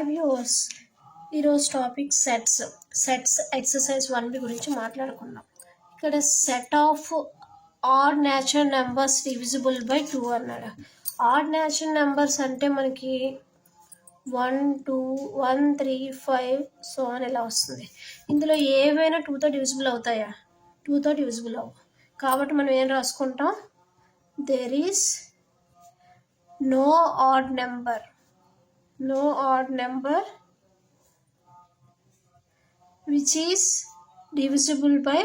Hi viewers, ఈరోజు topic sets exercise 1B గురించి మాట్లాడుకుందాం. ఇక్కడ set of odd natural numbers divisible by 2 అన్నాడు. ఆడ్ న్యాచురల్ నెంబర్స్ అంటే మనకి 1, 2, 1, 3, 5 సో అని ఇలా వస్తుంది. ఇందులో ఏవైనా 2తో డివిజిబుల్ అవుతాయా? 2తో డివిజిబుల్ అవ్వు. కాబట్టి మనం ఏం రాసుకుంటాం? There is no odd number which is divisible by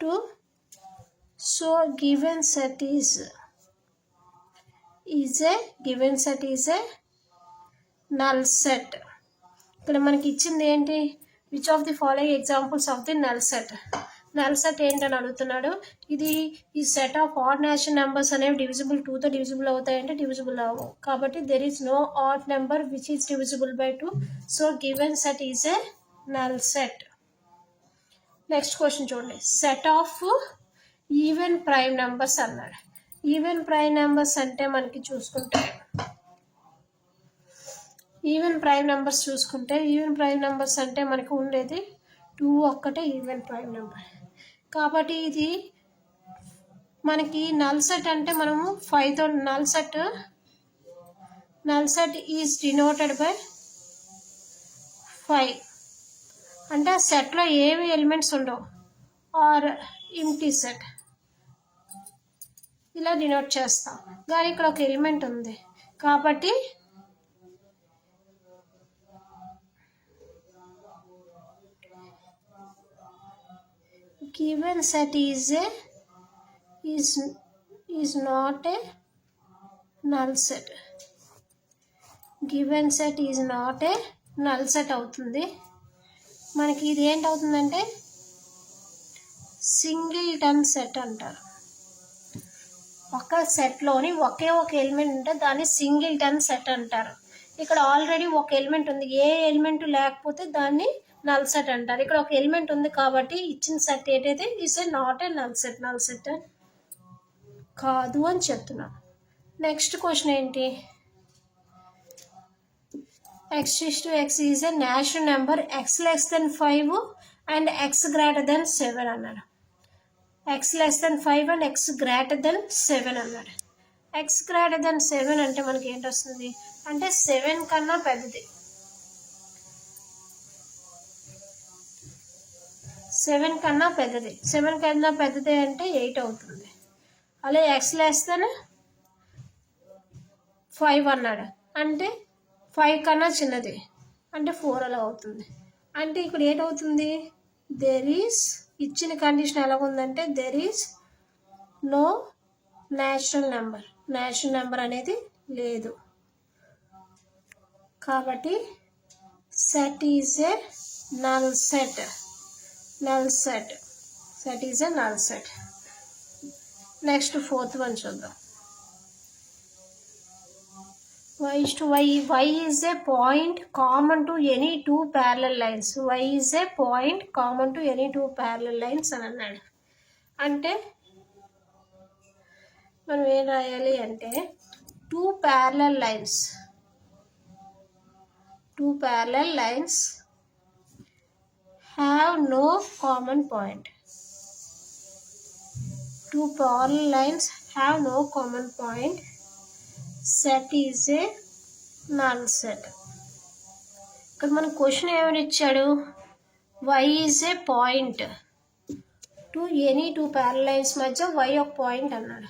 2. So given set is a null set. ఇక్కడ మనకి ఇచ్చింది ఏంటి? Which of the following examples of the null set. Null set ఏంటని అడుగుతున్నాడు. ఈ set of odd natural numbers అనేవి divisible 2తో divisible అవుతాయంటే డివిజిబుల్ అవ్వవు. కాబట్టి there is no odd number which is divisible by 2. So given set is a null set. Next question చూడండి. Set of even prime numbers అన్నాడు. Even prime numbers అంటే మనకి చూసుకుంటే ఈవెన్ ప్రైమ్ నెంబర్స్ అంటే మనకు ఉండేది 2 ఒక్కటే ఈవెన్ ప్రైమ్ నెంబర్. కాబట్టి ఇది మనకి నల్ సెట్ అంటే మనము 5తో null set is denoted by 5 అంటే ఆ సెట్లో ఏవి ఎలిమెంట్స్ ఉండవు ఆర్ ఎంప్టీ సెట్ ఇలా డినోట్ చేస్తాం. కానీ ఇక్కడ ఒక ఎలిమెంట్ ఉంది కాబట్టి given set is not a null set. Given set is not a null set అవుతుంది. మనకి ఇది ఏంటవుతుందంటే సింగిల్టన్ సెట్ అంటారు. ఒక సెట్లోని ఒకే ఒక ఎలిమెంట్ ఉంటే దాన్ని సింగిల్టన్ సెట్ అంటారు. ఇక్కడ ఆల్రెడీ ఒక ఎలిమెంట్ ఉంది, ఏ ఎలిమెంట్ లేకపోతే దాన్ని నల్ సెట్ అంటారు. ఇక్కడ ఒక ఎలిమెంట్ ఉంది కాబట్టి ఇచ్చిన సెట్ ఏంటైతే is not a null set కాదు అని చెప్తున్నాను. నెక్స్ట్ క్వశ్చన్ ఏంటి? x is a natural number x less than 5 and x greater than 7 అన్నాడు. x less than 5 and x greater than 7 అన్నాడు. x greater than 7 అంటే మనకి ఏంటి వస్తుంది అంటే 7 కన్నా పెద్దది. 7 కన్నా పెద్దది అంటే 8 అవుతుంది. అలాగే x less than 5 అన్నాడు అంటే 5 కన్నా చిన్నది అంటే 4 అలా అవుతుంది. అంటే ఇక్కడ ఏంటవుతుంది? దెర్ ఈస్ ఇచ్చిన కండిషన్ ఎలా ఉందంటే there is no natural number అనేది లేదు. కాబట్టి set is a null set. Set is a null set. Next, fourth one చూద్దాం. y is a point common to any two parallel lines. y is a point common to any two parallel lines అని అన్నాడు. అంటే మనం ఏం రాయాలి అంటే two parallel lines have no common point. Two parallel lines have no common point. Set is a null set. ఇక్కడ మన question ఏమని ఇచ్చాడు? y is a point to any two parallel lines మధ్య y ఒక పాయింట్ అన్నాడు.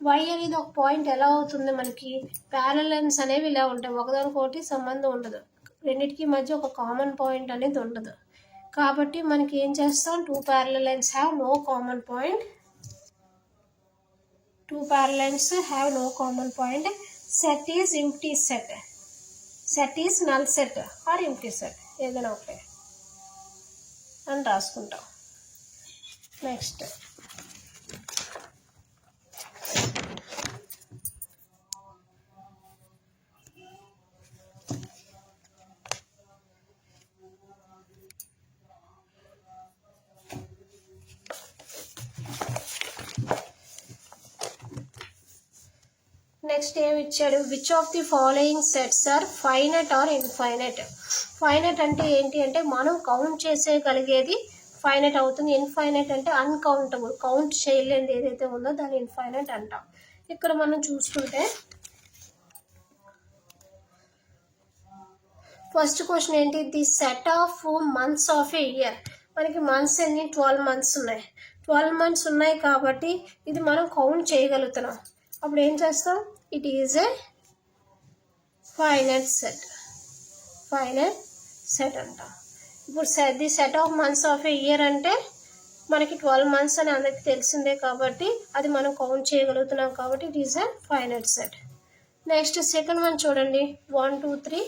y అనేది ఒక point ఎలా అవుతుంది? మనకి parallel lines అనేవి ఇలా ఉంటాయి, ఒకదానికొకటి సంబంధం ఉండదు, రెండింటికి మధ్య ఒక కామన్ పాయింట్ అనేది ఉండదు. కాబట్టి మనకి ఏం చేస్తాం? Two parallel lines have no common point. Set is empty set is null set or empty set ఏదైనా ఒకటే అని రాసుకుంటాం. నెక్స్ట్ నెక్స్ట్ ఏమి ఇచ్చాడు, which of the following sets are finite or infinite. Finite అంటే ఏంటి అంటే మనం కౌంట్ చేసేయగలిగేది ఫైనట్ అవుతుంది. ఇన్ఫైనట్ అంటే అన్కౌంటబుల్, కౌంట్ చేయలేనిది ఏదైతే ఉందో దాన్ని ఇన్ఫైనట్ అంటాం. ఇక్కడ మనం చూసుకుంటే ఫస్ట్ క్వశ్చన్ ఏంటి, the set of months of a year. మనకి మంత్స్ ఎన్ని, 12 మంత్స్ ఉన్నాయి. 12 మంత్స్ ఉన్నాయి కాబట్టి ఇది మనం కౌంట్ చేయగలుగుతున్నాం. అప్పుడు ఏం చేస్తాం, it is a finite set. Finite set అంటాం. ఇప్పుడు the set of months of a year అంటే మనకి 12 మంత్స్ అని అందరికి తెలిసిందే కాబట్టి అది మనం కౌంట్ చేయగలుగుతున్నాం కాబట్టి it is a finite set. Next second one చూడండి, 1 2 3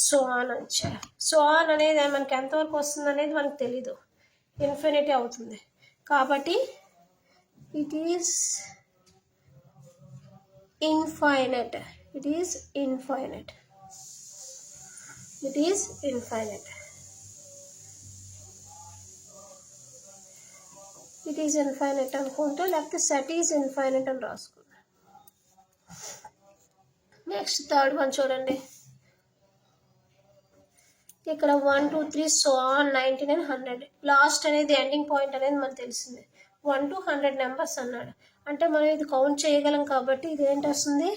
సో ఆన్ వచ్చారు. సో ఆన్ అనేది మనకి ఎంతవరకు వస్తుంది అనేది మనకు తెలీదు, ఇన్ఫినిటీ అవుతుంది కాబట్టి it is infinite. It is infinite. It is infinite. It is infinite అనుకుంటే, లేకపోతే సెట్ ఈజ్ ఇన్ఫైనట్ అని రాసుకుంటాం. నెక్స్ట్ థర్డ్ వన్ చూడండి, ఇక్కడ 1 2 3 సో ఆన్ 99 100. లాస్ట్ అనేది ఎండింగ్ పాయింట్ అనేది మనకు తెలిసింది. 1 to 100 నెంబర్స్ అన్నాడు అంటే మనం ఇది కౌంట్ చేయగలం కాబట్టి ఇది ఏంటి వస్తుంది,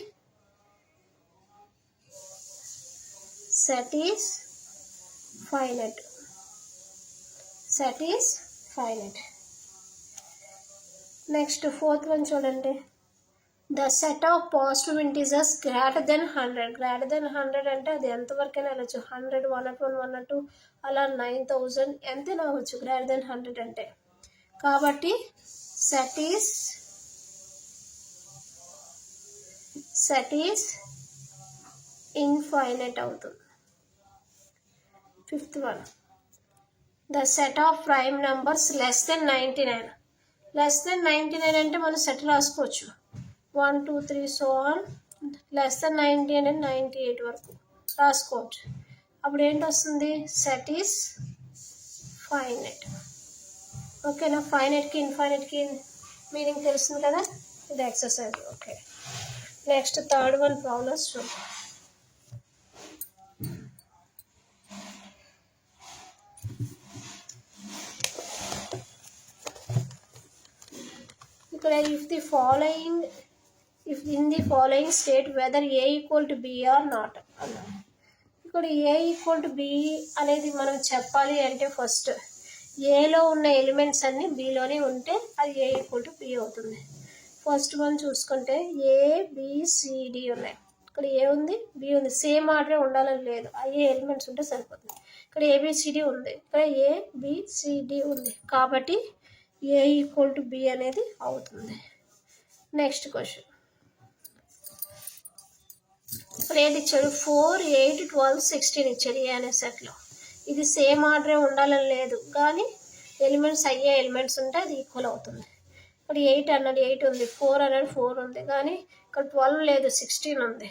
set is finite. Set is finite. Next fourth one చూడండి, the set of positive integers greater than 100. Greater than 100 అంటే అది ఎంతవరకైనా వెళ్ళచ్చు, 100 101 102 అలా 9000 ఎంతైనా అవ్వచ్చు గ్రేటర్ దెన్ 100 అంటే. కాబట్టి సెట్ ఈస్ ఇన్ఫైనట్ అవుతుంది. Fifth one, the set of prime numbers less than 99. Less than 99 అంటే మనం సెట్ రాసుకోవచ్చు, 1 2 3 సో ఆన్ లెస్ దెన్ 90 అంటే 98 వరకు రాసుకోవచ్చు. అప్పుడు ఏంటి వస్తుంది, సెట్ ఈస్ ఫైనట్. ఓకేనా, ఫైనట్కి ఇన్ఫైనట్కి మీనింగ్ తెలుస్తుంది కదా, ఇది exercise. Okay, next third one problems చూద్దాం. ఇక్కడ if in the following state whether a equal to b or not అన్నాడు. ఇక్కడ a equal to b అనేది మనం చెప్పాలి అంటే ఫస్ట్ ఏలో ఉన్న ఎలిమెంట్స్ అన్ని బిలోనే ఉంటే అది a equal to b అవుతుంది. ఫస్ట్ మనం చూసుకుంటే ABCD ఉన్నాయి. ఇక్కడ ఏ ఉంది, బి ఉంది, సేమ్ ఆర్డర్ ఉండాలని లేదు, అయ్యే ఎలిమెంట్స్ ఉంటే సరిపోతుంది. ఇక్కడ ABCD ఉంది, ఇక్కడ ABCD ఉంది కాబట్టి a equal to b అనేది అవుతుంది. నెక్స్ట్ క్వశ్చన్, ఇప్పుడు ఏది ఇచ్చాడు, 4 8 12 16 ఇచ్చాడు ఏ అనే సెట్లో. ఇది సేమ్ ఆర్డరే ఉండాలని లేదు కానీ ఎలిమెంట్స్ అయ్యే ఎలిమెంట్స్ ఉంటే అది ఈక్వల్ అవుతుంది. ఇక్కడ 8 అన్నాడు, 8 ఉంది, 4 అన్నాడు, 4 ఉంది, కానీ ఇక్కడ 12 లేదు, 16 ఉంది.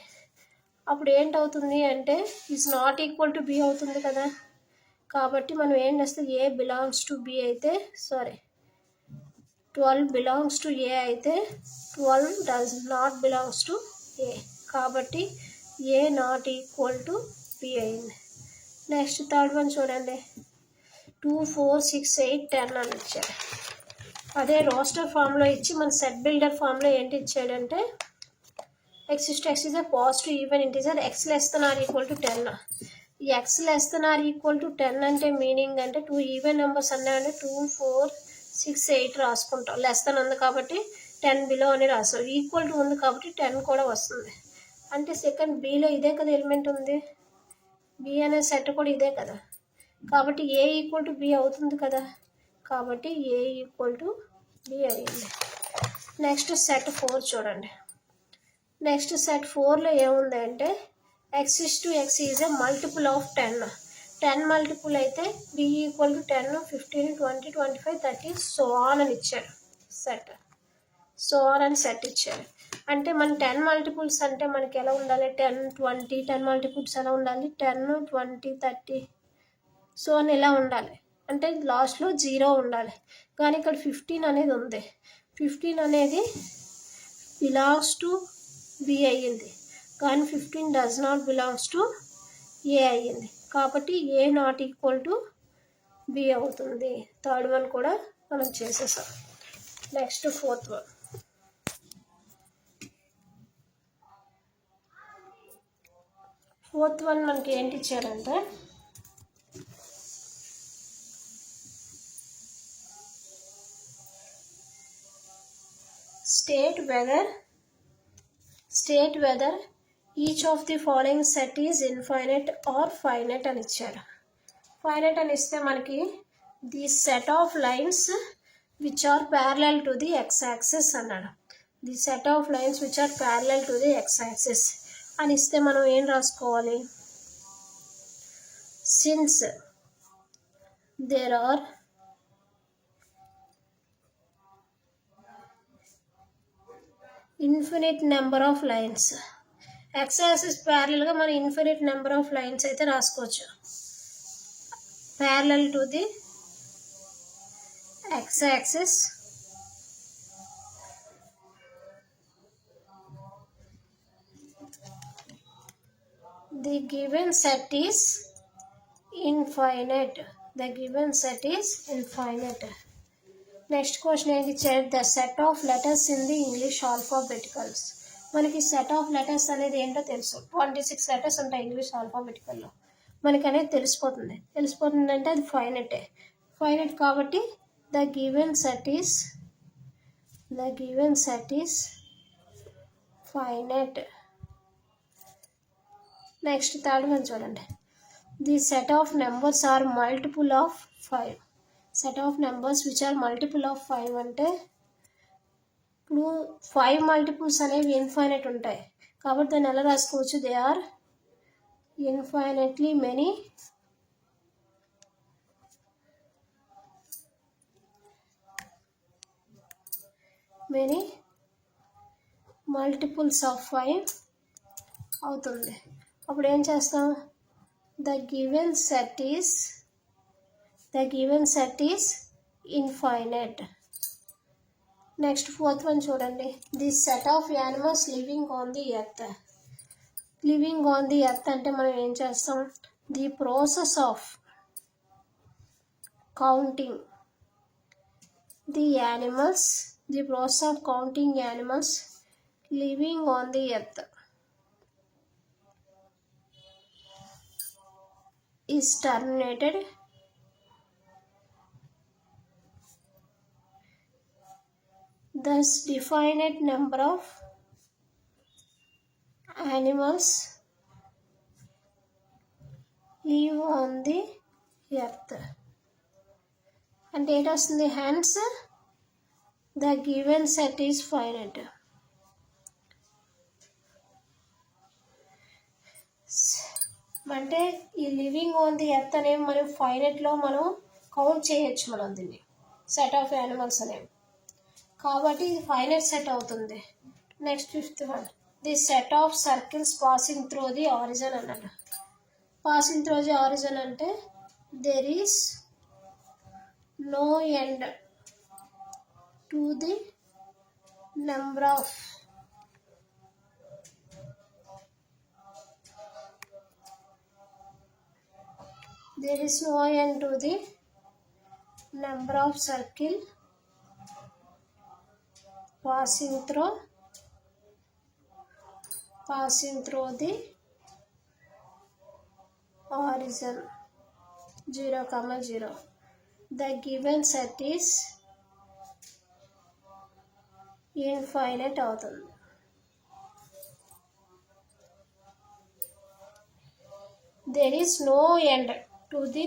అప్పుడు ఏంటవుతుంది అంటే is not equal to B అవుతుంది కదా. కాబట్టి మనం ఏం చేస్తే ఏ బిలాంగ్స్ టు బి అయితే 12 బిలాంగ్స్ టు ఏ అయితే 12 డస్ నాట్ బిలాంగ్స్ టు ఏ కాబట్టి A not equal to B అయింది. నెక్స్ట్ థర్డ్ వన్ చూడండి, 2 4 6 8 10 అని ఇచ్చాడు. అదే రోస్టర్ ఫామ్లో ఇచ్చి మన సెట్ బిల్డర్ ఫామ్లో ఏంటి ఇచ్చాడంటే x is a positive even integer x less than or equal to 10. x less than or equal to 10 అంటే మీనింగ్ అంటే 2 ఈవెన్ నెంబర్స్ అన్నాయంటే 2 4 6 8 రాసుకుంటాం. లెస్ దెన్ ఉంది కాబట్టి 10 బిలో అని రాస్తాం. ఈక్వల్ టు ఉంది కాబట్టి 10 కూడా వస్తుంది. అంటే సెకండ్ బిలో ఇదే కదా ఎలిమెంట్ ఉంది, బి అనే సెట్ కూడా ఇదే కదా, కాబట్టి ఏ ఈక్వల్ టు బి అవుతుంది కదా, కాబట్టి ఏ ఈక్వల్ టు బి అయ్యింది. నెక్స్ట్ సెట్ 4 చూడండి. నెక్స్ట్ సెట్ 4లో ఏముంది అంటే x is a multiple of 10. 10 multiple అయితే B equal to 10 15 20 25 30 so on అని ఇచ్చాడు సెట్. సో ఆన్ అని సెట్ ఇచ్చాడు అంటే మన 10 మల్టిపుల్స్ అంటే మనకి ఎలా ఉండాలి, 10 20 10 మల్టిపుల్స్ ఎలా ఉండాలి, 10 20 30 సో అని ఎలా ఉండాలి అంటే లాస్ట్లో 0 ఉండాలి. కానీ ఇక్కడ 15 అనేది ఉంది. 15 అనేది బిలాంగ్స్ టు బి అయ్యింది, కానీ 15 does not belongs to A అయ్యింది. కాబట్టి A not equal to B అవుతుంది. థర్డ్ వన్ కూడా మనం చేసేసాం. Next fourth one. Fourth one మనకి ఏంటి ఇచ్చారంటే state whether each of the following set is infinite or finite అని ఇచ్చారు. ఫైనైట్ అని ఇస్తే మనకి the set of lines which are parallel to the X axis అన్నాడు. The set of lines which are parallel to the X axis అని ఇస్తే మనం ఏం రాసుకోవాలి? Since there are infinite number of lines, X axis ప్యారలల్గా మనం infinite number of lines అయితే రాసుకోవచ్చు. Parallel to the X axis the given set is infinite. Next question ఏంటి ఇచ్చారు? The set of letters in the English alphabeticals. మనకి set of letters అనేది ఏంటో తెలుసు. 26 లెటర్స్ ఉంటాయి ఇంగ్లీష్ ఆల్ఫాబెటికల్లో. మనకి అనేది తెలిసిపోతుంది అంటే అది ఫైనైట్ కాబట్టి the given set is finite. Next third one చూడండి. The set of numbers are multiple of 5. Set of numbers which are multiple of 5 అంటే ఇప్పుడు 5 మల్టిపుల్స్ అనేవి ఇన్ఫైనైట్ ఉంటాయి కాబట్టి దాన్ని ఎలా రాసుకోవచ్చు? They are infinitely many multiples of 5 అవుతుంది. అప్పుడు ఏం చేస్తాం? The given set is infinite. Next fourth one చూడండి. The set of animals living on the earth. అంటే మనం ఏం చేస్తాం? The process of counting animals living on the earth is terminated thus definite number of animals live on the earth. అంటే ఏంటి వస్తుంది? hence the given set is finite. అంటే ఈ living on the earth అనేవి మనం ఫైనైట్లో మనం కౌంట్ చేయొచ్చు. మనం దీన్ని సెట్ ఆఫ్ యానిమల్స్ అనేవి కాబట్టి ఇది ఫైనైట్ సెట్ అవుతుంది. Next fifth one. The set of circles passing through the origin అన్నాడు. పాసింగ్ త్రూ ది ఆరిజిన్ అంటే there is no end to the number of circle passing through the origin 0, 0. The given set is infinite అవుతుంది. There is no end to the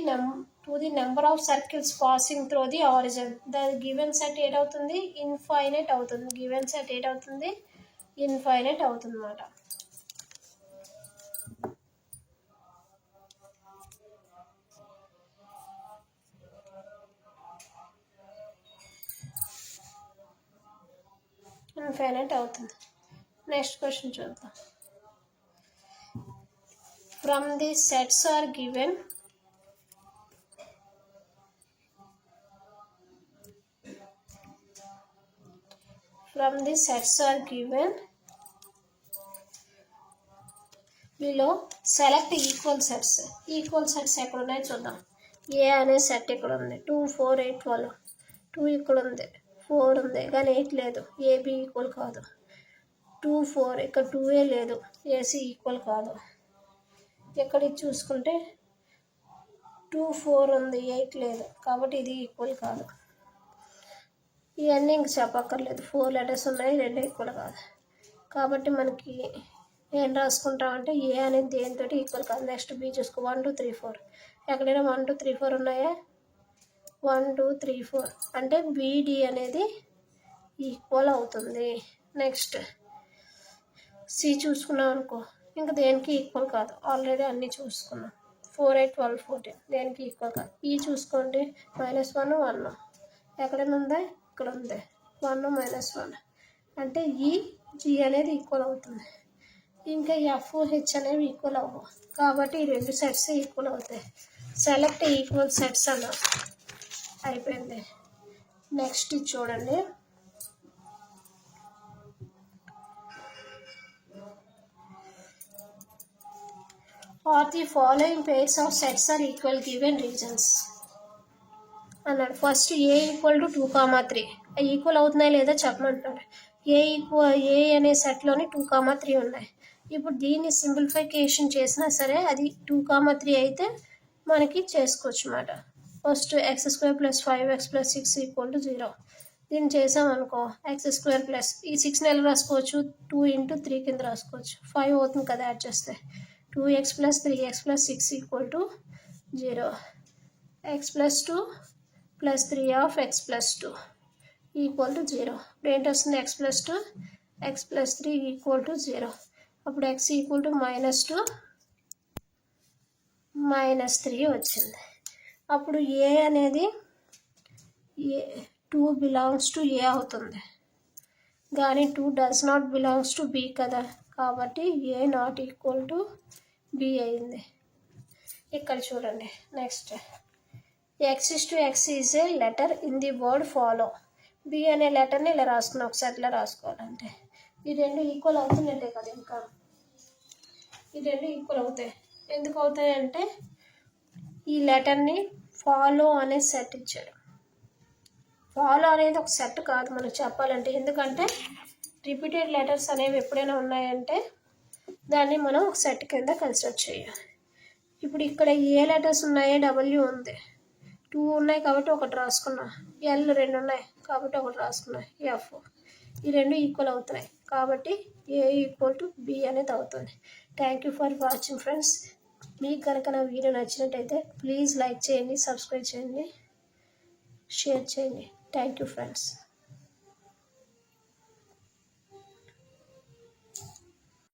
number of circles passing through the origin. The given set ఏటవుతుంది? Infinite అవుతుంది. Given set ఏటవుతుంది? Infinite అవుతుంది అన్నమాట. Infinite అవుతుంది. Next question చూద్దాం. From the sets are given వీలో select equal sets ఎక్కడ ఉన్నాయో చూద్దాం. ఏ అనే సెట్ ఇక్కడ ఉంది, 2 4 8 12, 2 ఇక్కడ ఉంది, 4 ఉంది కానీ 8 లేదు, ఏబి ఈక్వల్ కాదు. 2 4 ఇక్కడ 2 లేదు, ఏసీ ఈక్వల్ కాదు. ఇక్కడ చూసుకుంటే 2 4 ఉంది, 8 లేదు, కాబట్టి ఇది ఈక్వల్ కాదు. ఇవన్నీ ఇంక చెప్పక్కర్లేదు, 4 లెటర్స్ ఉన్నాయి, 2 ఈక్వల్ కాదు. కాబట్టి మనకి ఏం రాసుకుంటామంటే ఏ అనేది దేనితో ఈక్వల్ కాదు. నెక్స్ట్ బి చూసుకో, 1 2 3 4, ఎక్కడైనా 1 2 3 4 ఉన్నాయా? 1 2 3 4 అంటే బిడి అనేది ఈక్వల్ అవుతుంది. నెక్స్ట్ సి చూసుకున్నాం అనుకో, ఇంకా దేనికి ఈక్వల్ కాదు, ఆల్రెడీ అన్నీ చూసుకున్నాం. 4 8 12 14 దేనికి ఈక్వల్ కాదు. ఈ చూసుకోండి, -1 1 ఎక్కడైనా ఉందా? ఇక్కడ ఉంది, 1 -1 అంటే ఈ జీ అనేది ఈక్వల్ అవుతుంది. ఇంకా ఎఫ్ హెచ్ అనేవి ఈక్వల్ అవ్వవు, కాబట్టి ఈ 2 సెట్స్ ఈక్వల్ అవుతాయి. సెలెక్ట్ ఈక్వల్ సెట్స్ అన్న అయిపోయింది. నెక్స్ట్ చూడండి, are the following pairs of sets are equal given reasons అన్నాడు. ఫస్ట్ ఏ ఈక్వల్ టు 2 3 ఈక్వల్ అవుతున్నాయి లేదా చెప్పమంటున్నాడు. ఏ అనే సెట్లోని 2 3 ఉన్నాయి. ఇప్పుడు దీన్ని సింప్లిఫికేషన్ చేసినా సరే అది 2 3 అయితే మనకి చేసుకోవచ్చు అన్నమాట. First x² + 5x + 6 = 0. దీన్ని చేసామనుకో, x² ప్లస్ ఈ 6 నెలలు రాసుకోవచ్చు, 2 × 3 కింద రాసుకోవచ్చు. 5 అవుతుంది కదా యాడ్ చేస్తే, 2x + 3x + 6 = 0. x + 2 + 3 of x + 2 = 0. ఇప్పుడు ఏంటి వస్తుంది? x + 2 x + 3 = 0. అప్పుడు x = -2 -3 వచ్చింది. అప్పుడు ఏ అనేది 2 బిలాంగ్స్ టు ఏ అవుతుంది, కానీ 2 does not belongs to B కదా, కాబట్టి A not equal to B అయింది. ఇక్కడ చూడండి, next x is a letter in the word follow. B అనే లెటర్ని ఇలా రాసుకున్నాం, ఒకసారి ఇలా రాసుకోవాలంటే ఈ 2 ఈక్వల్ అవుతున్నట్టే కదా. ఇంకా ఈ 2 ఈక్వల్ అవుతాయి. ఎందుకు అవుతాయి అంటే ఈ లెటర్ని ఫాలో అనే సెట్ ఇచ్చాడు. ఫాలో అనేది ఒక సెట్ కాదు మనకు చెప్పాలంటే, ఎందుకంటే రిపీటెడ్ లెటర్స్ అనేవి ఎప్పుడైనా ఉన్నాయంటే దాన్ని మనం ఒక సెట్ కింద కన్సిడర్ చేయాలి. ఇప్పుడు ఇక్కడ ఏ లెటర్స్ ఉన్నాయి? డబ్ల్యూ ఉంది, 2 ఉన్నాయి కాబట్టి ఒకటి రాసుకున్నా, ఎల్ 2 ఉన్నాయి కాబట్టి ఒకటి రాసుకున్నా, ఎఫ్ ఈ 2 ఈక్వల్ అవుతున్నాయి కాబట్టి ఏ ఈక్వల్ టు బి అనేది అవుతుంది. Thank you for watching friends. మీకు కనుక నా వీడియో నచ్చినట్టయితే ప్లీజ్ లైక్ చేయండి, సబ్స్క్రైబ్ చేయండి, షేర్ చేయండి. Thank you friends.